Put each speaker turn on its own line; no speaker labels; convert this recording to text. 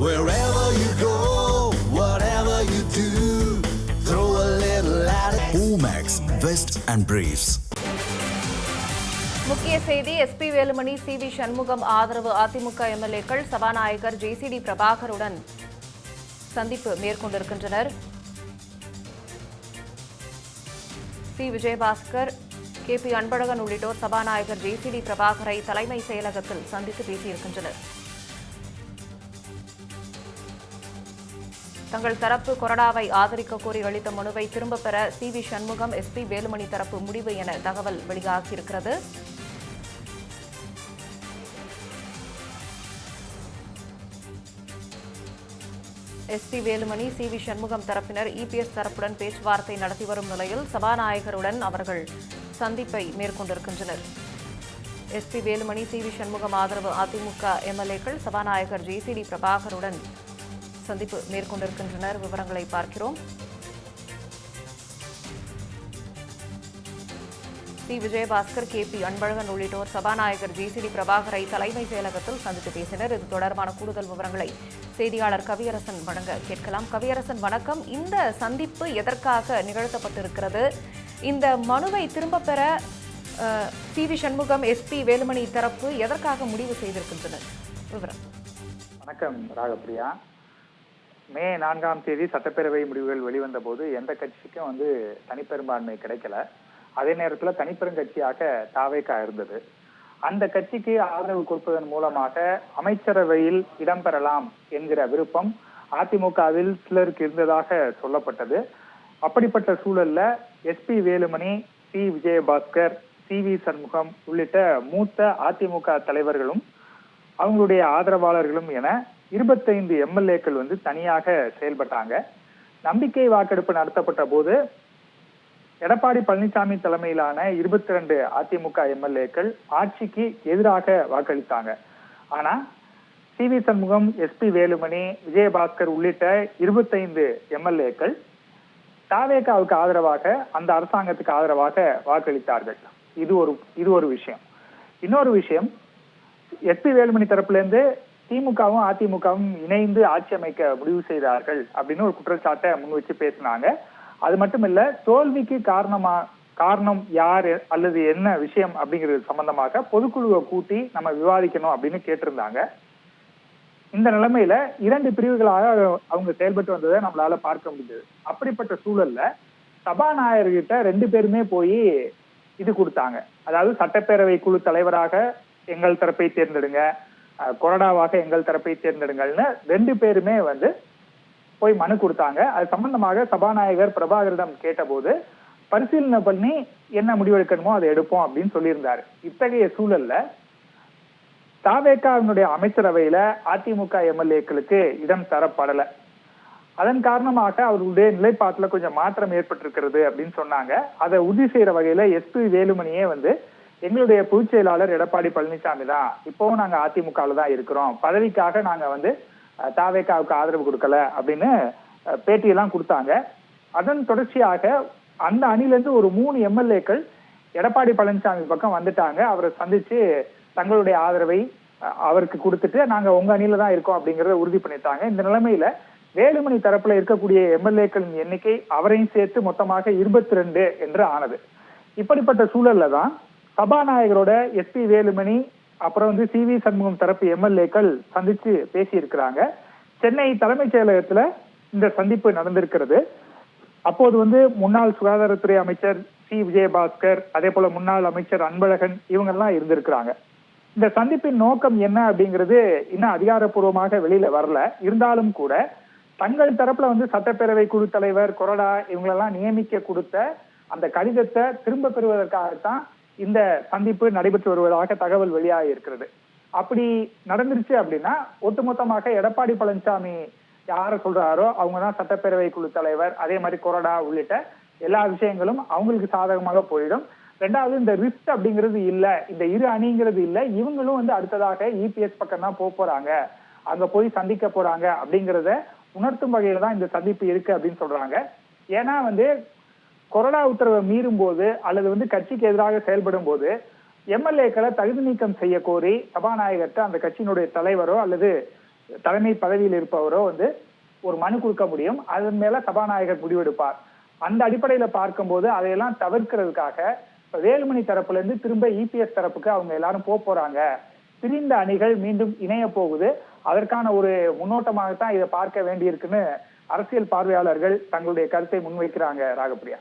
Wherever you go, whatever you do, throw a little at it. Omax, Vest and Briefs.
முக்கிய செய்தி. SP Velumani, CV. Shanmugam ஆதரவு அதிமுக எம்எல்ஏக்கள் சபாநாயகர் ஜே.சி.டி. பிரபாகருடன் சந்திப்பு மேற்கொண்டிருக்கின்றனர். சி. விஜயபாஸ்கர், கே.பி. அன்பழகன் உள்ளிட்டோர் சபாநாயகர் ஜே.சி.டி. பிரபாகரை தலைமை செயலகத்தில் சந்தித்து பேசியிருக்கின்றனர். தங்கள் தரப்பு கொறடாவை ஆதரிக்க கோரி அளித்த மனுவை திரும்பப் பெற சி.வி. சண்முகம், எஸ்பி வேலுமணி தரப்பு முடிவு என தகவல் வெளியாகியிருக்கிறது. SP Velumani, CV. சண்முகம் தரப்பினர் இபிஎஸ் தரப்புடன் பேச்சுவார்த்தை நடத்தி வரும் நிலையில் சபாநாயகருடன் அவர்கள் சந்திப்பை மேற்கொண்டிருக்கின்றனர். SP Velumani, CV. சண்முகம் ஆதரவு அதிமுக எம்எல்ஏக்கள் சபாநாயகர் ஜே.சி.டி. பிரபாகருடன் சந்திப்பு மேற்கொண்டிருக்கின்றனர். விவரங்களை பார்க்கிறோம். சி. விஜயபாஸ்கர், கே.பி. அன்பழகன் உள்ளிட்டோர் சபாநாயகர் ஜே.சி.டி. பிரபாகரை தலைமை செயலகத்தில் சந்தித்து பேசினர். இது தொடர்பான கூடுதல் விவரங்களை செய்தியாளர் கவியரசன் வழங்க கேட்கலாம். கவியரசன், வணக்கம். இந்த சந்திப்பு எதற்காக நிகழ்த்தப்பட்டிருக்கிறது? இந்த மனுவை திரும்ப பெற சி.வி. சண்முகம், எஸ்பி வேலுமணி தரப்பு எதற்காக முடிவு செய்திருக்கின்றனர்? விவரம்.
வணக்கம் ராகப்பிரியா. மே 4ஆம் தேதி சட்டப்பேரவை முடிவுகள் வெளிவந்த போது எந்த கட்சிக்கும் தனிப்பெரும்பான்மை கிடைக்கல. அதே நேரத்தில் தனிப்பெருங்கட்சியாக தாவேகா இருந்தது. அந்த கட்சிக்கு ஆதரவு கொடுப்பதன் மூலமாக அமைச்சரவையில் இடம்பெறலாம் என்கிற விருப்பம் அதிமுகவில் சிலருக்கு இருந்ததாக சொல்லப்பட்டது. அப்படிப்பட்ட சூழல்ல SP Velumani, C. Vijayabaskar, CV. Shanmugam உள்ளிட்ட மூத்த அதிமுக தலைவர்களும் அவங்களுடைய ஆதரவாளர்களும் என 25 எம்எல்ஏக்கள் தனியாக செயல்பட்டாங்க. நம்பிக்கை வாக்கெடுப்பு நடத்தப்பட்ட போது எடப்பாடி பழனிசாமி தலைமையிலான 22 அதிமுக எம்எல்ஏக்கள் ஆட்சிக்கு எதிராக வாக்களித்தாங்க. ஆனா சி.வி. சண்முகம், எஸ்பி வேலுமணி, விஜயபாஸ்கர் உள்ளிட்ட 25 எம்எல்ஏக்கள் தாவேகாவுக்கு ஆதரவாக, அந்த அரசாங்கத்துக்கு ஆதரவாக வாக்களித்தார்கள். இது ஒரு விஷயம். இன்னொரு விஷயம், எஸ்பி வேலுமணி தரப்புல இருந்து திமுகவும் அதிமுகவும் இணைந்து ஆட்சி அமைக்க முடிவு செய்தார்கள் அப்படின்னு ஒரு குற்றச்சாட்டை முன் வச்சு பேசினாங்க. அது மட்டும் இல்ல, தோல்விக்கு காரணம் யாரு அல்லது என்ன விஷயம் அப்படிங்கிறது சம்பந்தமாக பொதுக்குழுவை கூட்டி நம்ம விவாதிக்கணும் அப்படின்னு கேட்டிருந்தாங்க. இந்த நிலைமையில 2 பிரிவுகளாக அவங்க செயல்பட்டு வந்ததை நம்மளால பார்க்க முடிஞ்சது. அப்படிப்பட்ட சூழல்ல சபாநாயகர்கிட்ட 2 பேருமே போய் இது கொடுத்தாங்க. அதாவது சட்டப்பேரவை குழு தலைவராக எங்கள் தரப்பை தேர்ந்தெடுங்க, கொறடாவாக எங்கள் தரப்பை தேர்ந்தெடுங்கள்னு 2 பேருமே போய் மனு கொடுத்தாங்க. அது சம்பந்தமாக சபாநாயகர் பிரபாகரிடம் கேட்டபோது பரிசீலனை பண்ணி என்ன முடிவெடுக்கணுமோ அதை எடுப்போம் அப்படின்னு சொல்லியிருந்தாரு. இத்தகைய சூழல்ல தாவேகாவினுடைய அமைச்சரவையில அதிமுக எம்எல்ஏக்களுக்கு இடம் தரப்படல. அதன் காரணமாக அவர்களுடைய நிலைப்பாட்டுல கொஞ்சம் மாற்றம் ஏற்பட்டிருக்கிறது அப்படின்னு சொன்னாங்க. அதை உறுதி செய்யற வகையில எஸ்பி வேலுமணியே எங்களுடைய பொதுச் செயலாளர் எடப்பாடி பழனிசாமி தான், இப்பவும் நாங்க அதிமுகல தான் இருக்கிறோம், பதவிக்காக நாங்க தாவேகாவுக்கு ஆதரவு கொடுக்கல அப்படின்னு பேட்டியெல்லாம் கொடுத்தாங்க. அதன் தொடர்ச்சியாக அந்த அணில இருந்து ஒரு 3 எம்எல்ஏக்கள் எடப்பாடி பழனிசாமி பக்கம் வந்துட்டாங்க. அவரை சந்திச்சு தங்களுடைய ஆதரவை அவருக்கு கொடுத்துட்டு நாங்க உங்க அணில தான் இருக்கோம் அப்படிங்கறத உறுதி பண்ணிட்டாங்க. இந்த நிலைமையில வேலுமணி தரப்புல இருக்கக்கூடிய எம்எல்ஏக்களின் எண்ணிக்கை அவரையும் சேர்த்து மொத்தமாக 22 என்று ஆனது. இப்படிப்பட்ட சூழல்ல தான் சபாநாயகரோட எஸ்பி வேலுமணி அப்புறம் சி.வி. சண்முகம் தரப்பு எம்எல்ஏக்கள் சந்திச்சு பேசி இருக்கிறாங்க. சென்னை தலைமைச் செயலகத்துல இந்த சந்திப்பு நடந்திருக்கிறது. அப்போது முன்னாள் சுகாதாரத்துறை அமைச்சர் சி. விஜயபாஸ்கர், அதே போல முன்னாள் அமைச்சர் அன்பழகன் இவங்க எல்லாம் இருந்திருக்கிறாங்க. இந்த சந்திப்பின் நோக்கம் என்ன அப்படிங்கிறது இன்னும் அதிகாரப்பூர்வமாக வெளியில வரல. இருந்தாலும் கூட தங்கள் தரப்புல சட்டப்பேரவை குழு தலைவர், கொறடா இவங்களெல்லாம் நியமிக்க கொடுத்த அந்த கடிதத்தை திரும்ப பெறுவதற்காகத்தான் இந்த சந்திப்பு நடைபெற்று வருவதாக தகவல் வெளியாகி இருக்கிறது. அப்படி நடந்துருச்சு அப்படின்னா ஒட்டுமொத்தமாக எடப்பாடி பழனிசாமி யார சொல்றாரோ அவங்கதான் சட்டப்பேரவை குழு தலைவர், அதே மாதிரி கொறடா உள்ளிட்ட எல்லா விஷயங்களும் அவங்களுக்கு சாதகமாக போயிடும். 2வது, இந்த ரிஸ்க் அப்படிங்கிறது இல்ல, இந்த இரு அணிங்கிறது இல்ல, இவங்களும் அடுத்ததாக இபிஎஸ் பக்கம் தான் போறாங்க, அங்க போய் சந்திக்க போறாங்க அப்படிங்கறத உணர்த்தும் வகையில தான் இந்த சந்திப்பு இருக்கு அப்படின்னு சொல்றாங்க. ஏன்னா கொறடா உத்தரவை மீறும் போது அல்லது கட்சிக்கு எதிராக செயல்படும் போது எம்எல்ஏக்களை தகுதி நீக்கம் செய்ய கோரி சபாநாயகர்கிட்ட அந்த கட்சியினுடைய தலைவரோ அல்லது தலைமை பதவியில் இருப்பவரோ வந்து ஒரு மனு கொடுக்க முடியும். அதன் மேல சபாநாயகர் முடிவெடுப்பார். அந்த அடிப்படையில பார்க்கும்போது அதையெல்லாம் தவிர்க்கிறதுக்காக வேலுமணி தரப்புல இருந்து திரும்ப இபிஎஸ் தரப்புக்கு அவங்க எல்லாரும் போறாங்க. பிரிந்த அணிகள் மீண்டும் இணைய போகுது. அதற்கான ஒரு முன்னோட்டமாகத்தான் இதை பார்க்க வேண்டியிருக்குன்னு அரசியல் பார்வையாளர்கள் தங்களுடைய கருத்தை முன்வைக்கிறாங்க. ராகப்பிரியா.